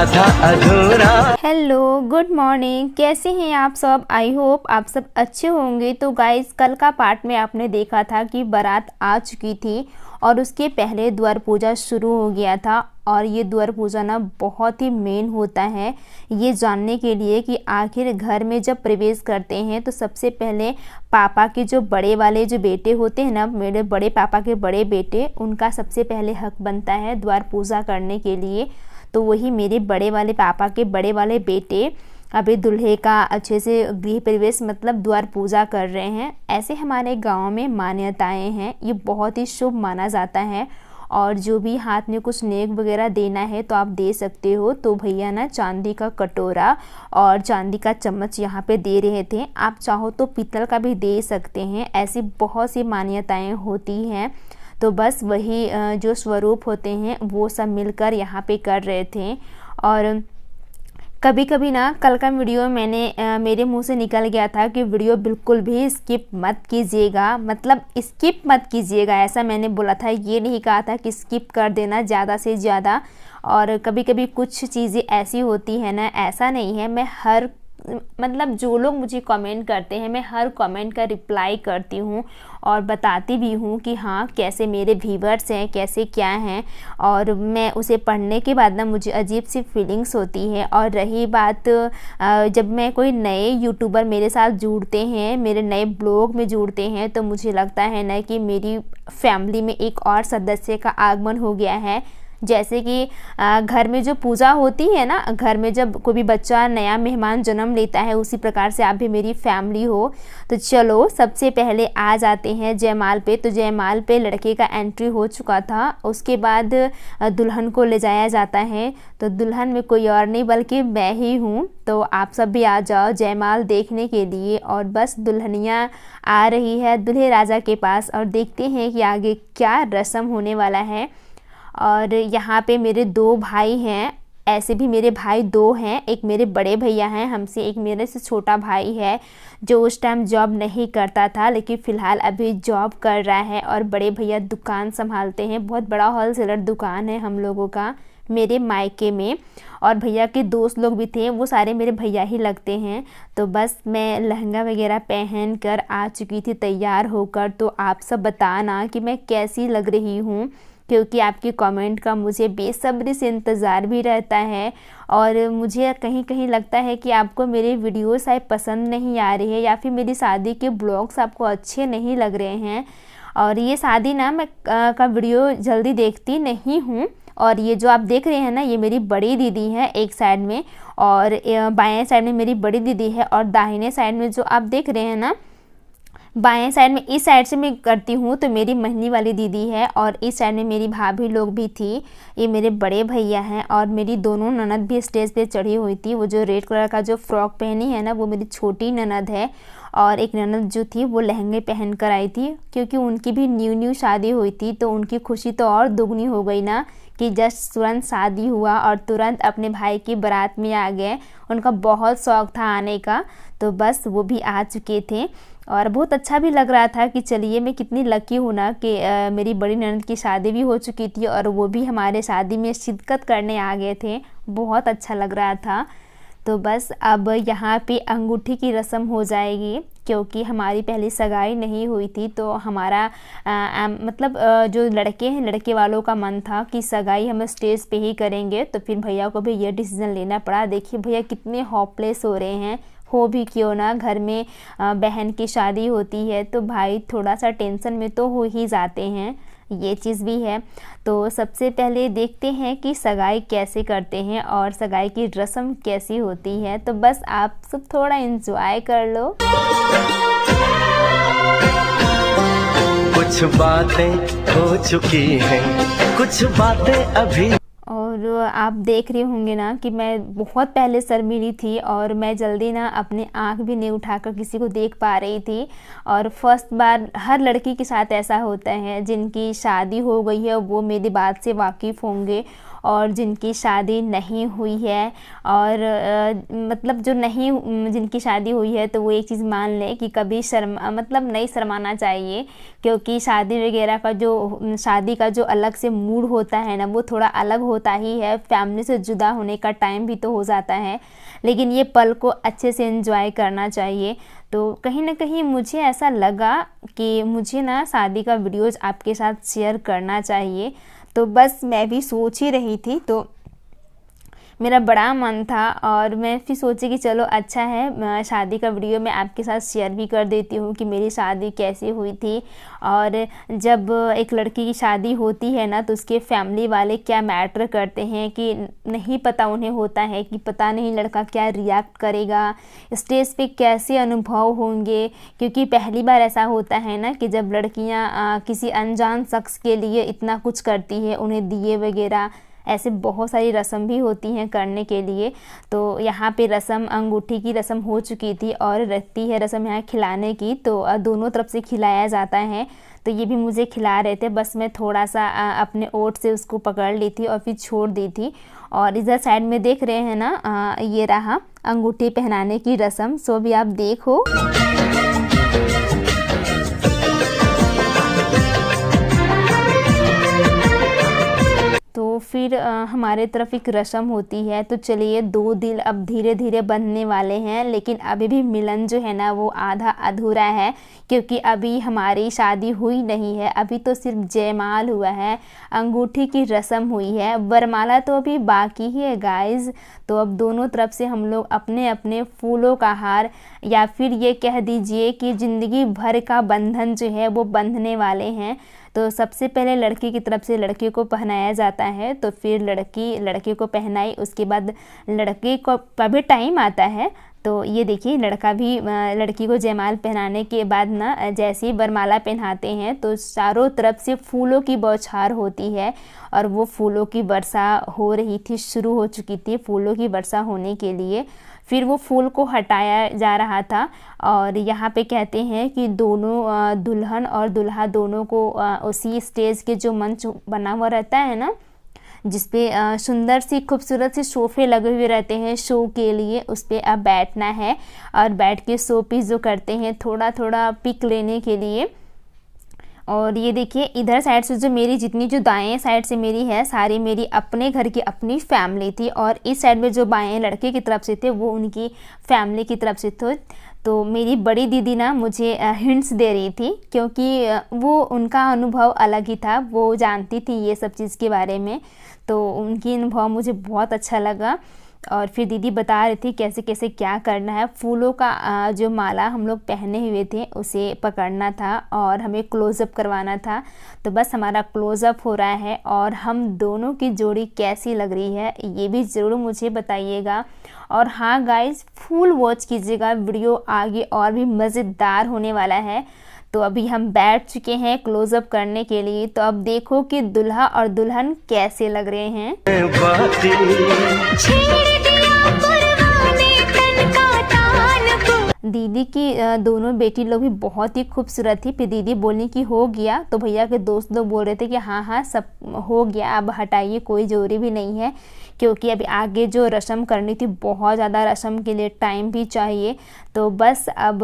आधा अधूरा। Hello, good morning. कैसे हैं आप सब? आई होप आप सब अच्छे होंगे। तो गाइस, कल का पार्ट में आपने देखा था कि बारात आ चुकी थी और उसके पहले द्वार पूजा शुरू हो गया था। और ये द्वार पूजा ना बहुत ही मेन होता है ये जानने के लिए कि आखिर घर में जब प्रवेश करते हैं तो सबसे पहले पापा के जो बड़े वाले जो बेटे होते हैं ना, मेरे बड़े पापा के बड़े बेटे, उनका सबसे पहले हक बनता है द्वार पूजा करने के लिए। तो वही मेरे बड़े वाले पापा के बड़े वाले बेटे अभी दूल्हे का अच्छे से गृह प्रवेश मतलब द्वार पूजा कर रहे हैं। ऐसे हमारे गांव में मान्यताएं हैं, ये बहुत ही शुभ माना जाता है। और जो भी हाथ में कुछ नेक वगैरह देना है तो आप दे सकते हो। तो भैया ना चांदी का कटोरा और चांदी का चम्मच यहाँ पे दे रहे थे। आप चाहो तो पीतल का भी दे सकते हैं। ऐसी बहुत सी मान्यताएं होती हैं। तो बस वही जो स्वरूप होते हैं वो सब मिलकर यहाँ पे कर रहे थे। और कभी कभी ना कल का वीडियो मैंने मेरे मुंह से निकल गया था कि वीडियो बिल्कुल भी स्किप मत कीजिएगा, मतलब स्किप मत कीजिएगा, ऐसा मैंने बोला था। ये नहीं कहा था कि स्किप कर देना ज़्यादा से ज़्यादा। और कभी कभी कुछ चीज़ें ऐसी होती है ना, ऐसा नहीं है। मैं हर मतलब जो लोग मुझे कमेंट करते हैं मैं हर कमेंट का रिप्लाई करती हूँ और बताती भी हूँ कि हाँ कैसे मेरे व्यूअर्स हैं, कैसे क्या हैं। और मैं उसे पढ़ने के बाद ना मुझे अजीब सी फीलिंग्स होती है। और रही बात जब मैं कोई नए यूट्यूबर मेरे साथ जुड़ते हैं, मेरे नए ब्लॉग में जुड़ते हैं, तो मुझे लगता है ना कि मेरी फैमिली में एक और सदस्य का आगमन हो गया है। जैसे कि घर में जो पूजा होती है ना, घर में जब कोई भी बच्चा नया मेहमान जन्म लेता है, उसी प्रकार से आप भी मेरी फैमिली हो। तो चलो सबसे पहले आ जाते हैं जयमाल पे। तो जयमाल पे लड़के का एंट्री हो चुका था। उसके बाद दुल्हन को ले जाया जाता है। तो दुल्हन में कोई और नहीं बल्कि मैं ही हूँ। तो आप सब भी आ जाओ जयमाल देखने के लिए। और बस दुल्हनिया आ रही है दूल्हे राजा के पास और देखते हैं कि आगे क्या रस्म होने वाला है। और यहाँ पे मेरे दो भाई हैं, ऐसे भी मेरे भाई दो हैं। एक मेरे बड़े भैया हैं हमसे, एक मेरे से छोटा भाई है जो उस टाइम जॉब नहीं करता था लेकिन फ़िलहाल अभी जॉब कर रहा है। और बड़े भैया दुकान संभालते हैं, बहुत बड़ा होलसेलर दुकान है हम लोगों का मेरे मायके में। और भैया के दोस्त लोग भी थे, वो सारे मेरे भैया ही लगते हैं। तो बस मैं लहंगा वगैरह पहन कर आ चुकी थी तैयार होकर। तो आप सब बताना कि मैं कैसी लग रही हूँ, क्योंकि आपकी कमेंट का मुझे बेसब्री से इंतज़ार भी रहता है। और मुझे कहीं कहीं लगता है कि आपको मेरे वीडियो शायद पसंद नहीं आ रही है या फिर मेरी शादी के ब्लॉग्स आपको अच्छे नहीं लग रहे हैं। और ये शादी ना मैं का वीडियो जल्दी देखती नहीं हूँ। और ये जो आप देख रहे हैं ना, ये मेरी बड़ी दीदी है एक साइड में, और बाएं साइड में मेरी बड़ी दीदी है, और दाहिने साइड में जो आप देख रहे हैं ना बाएं साइड में, इस साइड से मैं करती हूँ तो मेरी महीनी वाली दीदी है, और इस साइड में मेरी भाभी लोग भी थी। ये मेरे बड़े भैया हैं। और मेरी दोनों ननद भी स्टेज पे चढ़ी हुई थी। वो जो रेड कलर का जो फ्रॉक पहनी है ना, वो मेरी छोटी ननद है। और एक ननद जो थी वो लहंगे पहन कर आई थी, क्योंकि उनकी भी न्यू शादी हुई थी। तो उनकी खुशी तो और दुगनी हो गई ना कि जस्ट तुरंत शादी हुआ और तुरंत अपने भाई की बारात में आ गए। उनका बहुत शौक़ था आने का, तो बस वो भी आ चुके थे। और बहुत अच्छा भी लग रहा था कि चलिए मैं कितनी लकी हूँ ना कि मेरी बड़ी ननद की शादी भी हो चुकी थी और वो भी हमारे शादी में शिरकत करने आ गए थे। बहुत अच्छा लग रहा था। तो बस अब यहाँ पे अंगूठी की रस्म हो जाएगी, क्योंकि हमारी पहले सगाई नहीं हुई थी। तो हमारा मतलब जो लड़के हैं, लड़के वालों का मन था कि सगाई हम स्टेज पे ही करेंगे। तो फिर भैया को भी ये डिसीज़न लेना पड़ा। देखिए भैया कितने होपलेस हो रहे हैं। हो भी क्यों ना, घर में बहन की शादी होती है तो भाई थोड़ा सा टेंशन में तो हो ही जाते हैं, ये चीज़ भी है। तो सबसे पहले देखते हैं कि सगाई कैसे करते हैं और सगाई की रस्म कैसी होती है। तो बस आप सब थोड़ा एंजॉय कर लो। कुछ बातें हो चुकी हैं, कुछ बातें अभी। और आप देख रहे होंगे ना कि मैं बहुत पहले शर्मीली थी और मैं जल्दी ना अपने आँख भी नहीं उठाकर किसी को देख पा रही थी। और फर्स्ट बार हर लड़की के साथ ऐसा होता है, जिनकी शादी हो गई है वो मेरी बात से वाकिफ़ होंगे। और जिनकी शादी नहीं हुई है और मतलब जो नहीं जिनकी शादी हुई है तो वो एक चीज़ मान लें कि कभी मतलब नहीं शर्माना चाहिए, क्योंकि शादी वगैरह का जो शादी का जो अलग से मूड होता है ना वो थोड़ा अलग होता ही है। फैमिली से जुदा होने का टाइम भी तो हो जाता है, लेकिन ये पल को अच्छे से एंजॉय करना चाहिए। तो कहीं ना कहीं मुझे ऐसा लगा कि मुझे ना शादी का वीडियोज़ आपके साथ शेयर करना चाहिए। तो बस मैं भी सोच ही रही थी, तो मेरा बड़ा मन था और मैं फिर सोची कि चलो अच्छा है शादी का वीडियो मैं आपके साथ शेयर भी कर देती हूँ कि मेरी शादी कैसे हुई थी। और जब एक लड़की की शादी होती है ना तो उसके फैमिली वाले क्या मैटर करते हैं कि नहीं पता उन्हें होता है कि पता नहीं लड़का क्या रिएक्ट करेगा, स्टेज पे कैसे अनुभव होंगे, क्योंकि पहली बार ऐसा होता है ना कि जब लड़कियाँ किसी अनजान शख्स के लिए इतना कुछ करती है, उन्हें दिए वगैरह ऐसे बहुत सारी रस्म भी होती हैं करने के लिए। तो यहाँ पे रस्म अंगूठी की रस्म हो चुकी थी और रहती है रस्म यहाँ खिलाने की, तो दोनों तरफ से खिलाया जाता है। तो ये भी मुझे खिला रहे थे, बस मैं थोड़ा सा अपने ओट से उसको पकड़ ली थी और फिर छोड़ दी थी। और इधर साइड में देख रहे हैं ना ये रहा अंगूठी पहनाने की रस्म। सो भी आप देखो। तो फिर हमारे तरफ एक रस्म होती है। तो चलिए दो दिल अब धीरे धीरे बनने वाले हैं, लेकिन अभी भी मिलन जो है ना वो आधा अधूरा है, क्योंकि अभी हमारी शादी हुई नहीं है। अभी तो सिर्फ जयमाल हुआ है, अंगूठी की रस्म हुई है, वरमाला तो अभी बाकी ही है गाइज। तो अब दोनों तरफ से हम लोग अपने अपने फूलों का हार या फिर ये कह दीजिए कि ज़िंदगी भर का बंधन जो है वो बंधने वाले हैं। तो सबसे पहले लड़की की तरफ से लड़के को पहनाया जाता है, तो फिर लड़की लड़के को पहनाई, उसके बाद लड़के को का भी टाइम आता है। तो ये देखिए लड़का भी लड़की को जयमाल पहनाने के बाद ना जैसे ही वरमाला पहनाते हैं तो चारों तरफ से फूलों की बौछार होती है और वो फूलों की वर्षा हो रही थी, शुरू हो चुकी थी फूलों की वर्षा होने के लिए। फिर वो फूल को हटाया जा रहा था और यहाँ पे कहते हैं कि दोनों दुल्हन और दुल्हा दोनों को उसी स्टेज के जो मंच बना हुआ रहता है ना, जिसपे सुंदर सी खूबसूरत सी सोफ़े लगे हुए रहते हैं शो के लिए, उस पर अब बैठना है और बैठ के शो पीस जो करते हैं थोड़ा थोड़ा पिक लेने के लिए। और ये देखिए इधर साइड से जो मेरी जितनी जो दाएं साइड से मेरी है सारी मेरी अपने घर की अपनी फैमिली थी, और इस साइड में जो बाएं लड़के की तरफ से थे वो उनकी फैमिली की तरफ से थे। तो मेरी बड़ी दीदी ना मुझे हिंट्स दे रही थी, क्योंकि वो उनका अनुभव अलग ही था, वो जानती थी ये सब चीज़ के बारे में। तो उनकी अनुभव मुझे बहुत अच्छा लगा। और फिर दीदी बता रही थी कैसे कैसे क्या करना है। फूलों का जो माला हम लोग पहने हुए थे उसे पकड़ना था और हमें क्लोज़अप करवाना था। तो बस हमारा क्लोज़अप हो रहा है और हम दोनों की जोड़ी कैसी लग रही है ये भी ज़रूर मुझे बताइएगा। और हाँ गाइस, फुल वॉच कीजिएगा, वीडियो आगे और भी मज़ेदार होने वाला है। तो अभी हम बैठ चुके हैं क्लोज़अप करने के लिए, तो अब देखो कि दुल्हा और दुल्हन कैसे लग रहे हैं। दीदी की दोनों बेटी लोग भी बहुत ही खूबसूरत थी। फिर दीदी बोलने की हो गया, तो भैया के दोस्त लोग बोल रहे थे कि हाँ हाँ सब हो गया, अब हटाइए, कोई ज़रूरी भी नहीं है, क्योंकि अभी आगे जो रस्म करनी थी बहुत ज़्यादा रस्म के लिए टाइम भी चाहिए। तो बस अब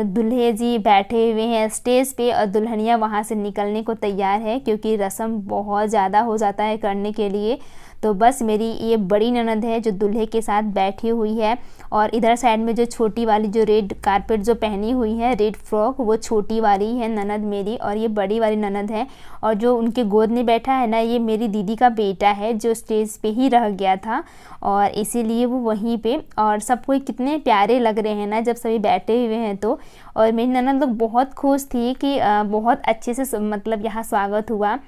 दूल्हे जी बैठे हुए हैं स्टेज पे और दुल्हनिया वहाँ से निकलने को तैयार है, क्योंकि रस्म बहुत ज़्यादा हो जाता है करने के लिए। तो बस मेरी ये बड़ी ननद है जो दूल्हे के साथ बैठी हुई है, और इधर साइड में जो छोटी वाली जो रेड कारपेट जो पहनी हुई है, रेड फ्रॉक, वो छोटी वाली है ननद मेरी, और ये बड़ी वाली ननद है। और जो उनके गोद में बैठा है ना, ये मेरी दीदी का बेटा है जो स्टेज पे ही रह गया था, और इसीलिए वो वहीं पे। और सब कोई कितने प्यारे लग रहे हैं ना जब सभी बैठे हुए हैं तो। और मेरी ननद लोग बहुत खुश थी कि बहुत अच्छे से मतलब यहाँ स्वागत हुआ।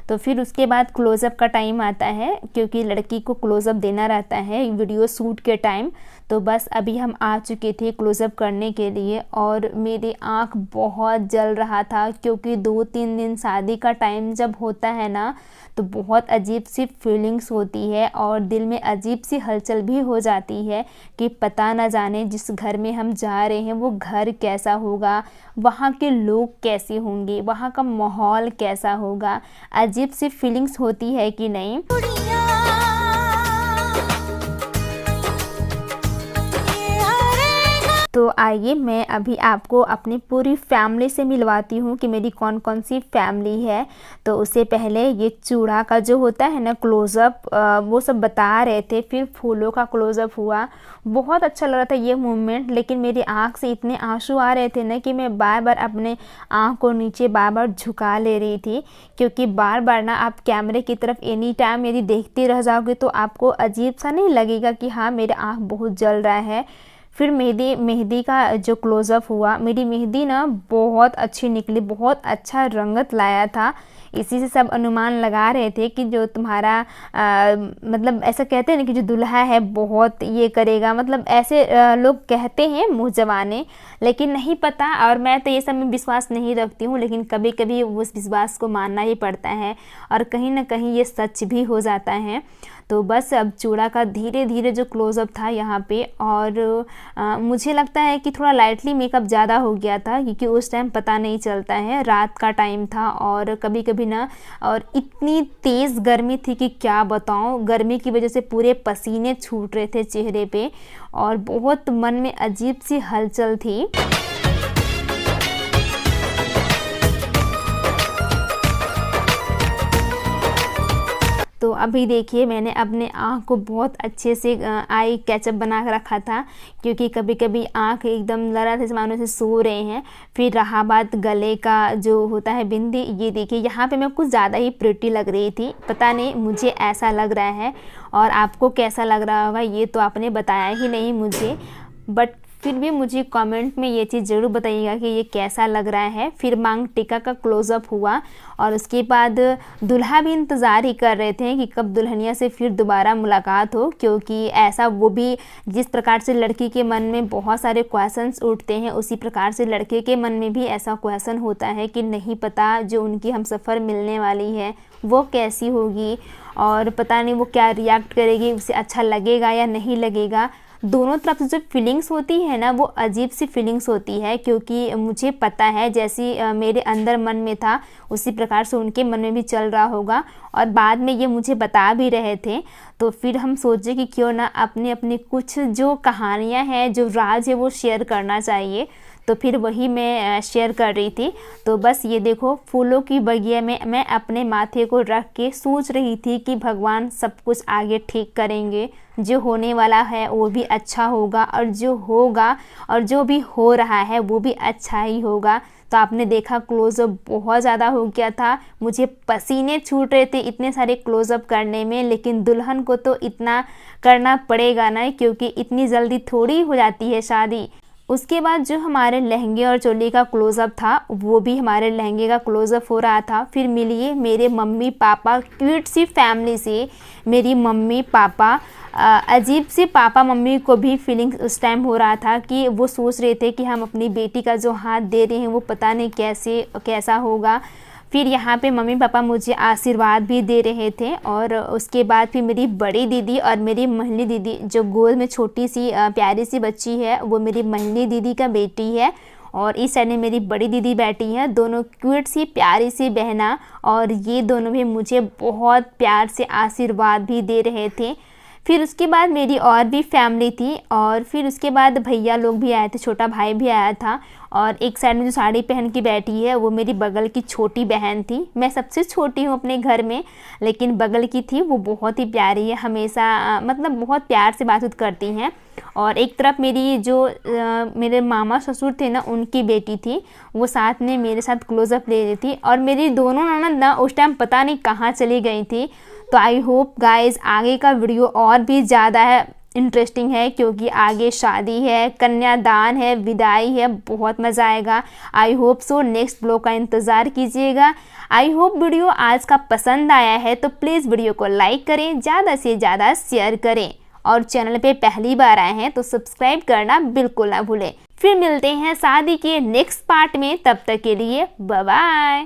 तो फिर उसके बाद क्लोज़अप का टाइम आता है, क्योंकि लड़की को क्लोज़अप देना रहता है वीडियो शूट के टाइम। तो बस अभी हम आ चुके थे क्लोज़अप करने के लिए, और मेरी आँख बहुत जल रहा था, क्योंकि 2-3 दिन शादी का टाइम जब होता है ना तो बहुत अजीब सी फीलिंग्स होती है और दिल में अजीब सी हलचल भी हो जाती है कि पता न जाने जिस घर में हम जा रहे हैं वो घर कैसा होगा, वहाँ के लोग कैसे होंगे, वहाँ का माहौल कैसा होगा। अजीब सी फीलिंग्स होती है कि नहीं। तो आइए मैं अभी आपको अपनी पूरी फैमिली से मिलवाती हूँ कि मेरी कौन कौन सी फैमिली है। तो उससे पहले ये चूड़ा का जो होता है ना क्लोज़अप, वो सब बता रहे थे। फिर फूलों का क्लोज़अप हुआ, बहुत अच्छा लग रहा था ये मोमेंट। लेकिन मेरी आँख से इतने आंसू आ रहे थे ना कि मैं बार बार अपने आँख को नीचे बार बार झुका ले रही थी, क्योंकि बार बार ना आप कैमरे की तरफ एनी टाइम यदि देखते रह जाओगे तो आपको अजीब सा नहीं लगेगा कि हाँ मेरा आँख बहुत जल रहा है। फिर मेहंदी का जो क्लोज़अप हुआ, मेरी मेहंदी ना बहुत अच्छी निकली, बहुत अच्छा रंगत लाया था। इसी से सब अनुमान लगा रहे थे कि जो तुम्हारा मतलब ऐसा कहते हैं ना कि जो दूल्हा है बहुत ये करेगा, मतलब ऐसे लोग कहते हैं मुँह जबाने, लेकिन नहीं पता। और मैं तो ये सब में विश्वास नहीं रखती हूँ, लेकिन कभी कभी उस विश्वास को मानना ही पड़ता है और कहीं ना कहीं ये सच भी हो जाता है। तो बस अब चूड़ा का धीरे धीरे जो क्लोज़अप था यहाँ पे, और मुझे लगता है कि थोड़ा लाइटली मेकअप ज़्यादा हो गया था, क्योंकि उस टाइम पता नहीं चलता है, रात का टाइम था और कभी कभी ना, और इतनी तेज़ गर्मी थी कि क्या बताऊँ। गर्मी की वजह से पूरे पसीने छूट रहे थे चेहरे पे और बहुत मन में अजीब सी हलचल थी। तो अभी देखिए मैंने अपने आँख को बहुत अच्छे से आई कैचअप बना कर रखा था, क्योंकि कभी कभी आँख एकदम लड़ा थे मानो से सो रहे हैं। फिर रहा बात गले का जो होता है बिंदी, ये देखिए यहाँ पे मैं कुछ ज़्यादा ही प्रिटी लग रही थी, पता नहीं मुझे ऐसा लग रहा है। और आपको कैसा लग रहा होगा ये तो आपने बताया ही नहीं मुझे, बट फिर भी मुझे कमेंट में ये चीज़ ज़रूर बताइएगा कि ये कैसा लग रहा है। फिर मांग टीका का क्लोज़अप हुआ और उसके बाद दुल्हा भी इंतज़ार ही कर रहे थे कि कब दुल्हनिया से फिर दोबारा मुलाकात हो, क्योंकि ऐसा वो भी जिस प्रकार से लड़की के मन में बहुत सारे क्वेश्चंस उठते हैं, उसी प्रकार से लड़के के मन में भी ऐसा क्वेश्चन होता है कि नहीं पता जो उनकी हमसफ़र मिलने वाली है वो कैसी होगी, और पता नहीं वो क्या रिएक्ट करेगी, उसे अच्छा लगेगा या नहीं लगेगा। दोनों तरफ से जो फीलिंग्स होती है ना वो अजीब सी फीलिंग्स होती है, क्योंकि मुझे पता है जैसी मेरे अंदर मन में था उसी प्रकार से उनके मन में भी चल रहा होगा, और बाद में ये मुझे बता भी रहे थे। तो फिर हम सोचे कि क्यों ना अपने अपने कुछ जो कहानियाँ हैं, जो राज है वो शेयर करना चाहिए। तो फिर वही मैं शेयर कर रही थी। तो बस ये देखो फूलों की बगिया में मैं अपने माथे को रख के सोच रही थी कि भगवान सब कुछ आगे ठीक करेंगे, जो होने वाला है वो भी अच्छा होगा, और जो होगा और जो भी हो रहा है वो भी अच्छा ही होगा। तो आपने देखा क्लोज़अप बहुत ज़्यादा हो गया था, मुझे पसीने छूट रहे थे इतने सारे क्लोज़अप करने में, लेकिन दुल्हन को तो इतना करना पड़ेगा ना, क्योंकि इतनी जल्दी थोड़ी हो जाती है शादी। उसके बाद जो हमारे लहंगे और चोली का क्लोज़अप था वो भी हमारे लहंगे का क्लोज़अप हो रहा था। फिर मिलिए मेरे मम्मी पापा, क्यूट सी फैमिली से मेरी मम्मी पापा, अजीब से पापा मम्मी को भी फीलिंग्स उस टाइम हो रहा था कि वो सोच रहे थे कि हम अपनी बेटी का जो हाथ दे रहे हैं वो पता नहीं कैसा होगा। फिर यहाँ पे मम्मी पापा मुझे आशीर्वाद भी दे रहे थे, और उसके बाद फिर मेरी बड़ी दीदी और मेरी महली दीदी, जो गोद में छोटी सी प्यारी सी बच्ची है वो मेरी महली दीदी का बेटी है, और इस साइड में मेरी बड़ी दीदी बैठी है, दोनों क्यूट सी प्यारी सी बहना, और ये दोनों भी मुझे बहुत प्यार से आशीर्वाद भी दे रहे थे। फिर उसके बाद मेरी और भी फैमिली थी, और फिर उसके बाद भैया लोग भी आए थे, छोटा भाई भी आया था, और एक साइड में जो साड़ी पहन के बैठी है वो मेरी बगल की छोटी बहन थी। मैं सबसे छोटी हूँ अपने घर में, लेकिन बगल की थी वो बहुत ही प्यारी है, हमेशा मतलब बहुत प्यार से बातचीत करती हैं। और एक तरफ मेरी जो मेरे मामा ससुर थे ना उनकी बेटी थी, वो साथ में मेरे साथ क्लोज़अप ले रही थी, और मेरी दोनों ननद ना उस टाइम पता नहीं कहाँ चली गई थी। तो आई होप गाइज आगे का वीडियो और भी ज़्यादा इंटरेस्टिंग है, क्योंकि आगे शादी है, कन्यादान है, विदाई है, बहुत मज़ा आएगा। I hope so next blog का इंतज़ार कीजिएगा। आई होप वीडियो आज का पसंद आया है तो प्लीज़ वीडियो को लाइक करें, ज़्यादा से ज़्यादा शेयर करें, और चैनल पे पहली बार आए हैं तो सब्सक्राइब करना बिल्कुल ना भूलें। फिर मिलते हैं शादी के नेक्स्ट पार्ट में, तब तक के लिए बाय बाय।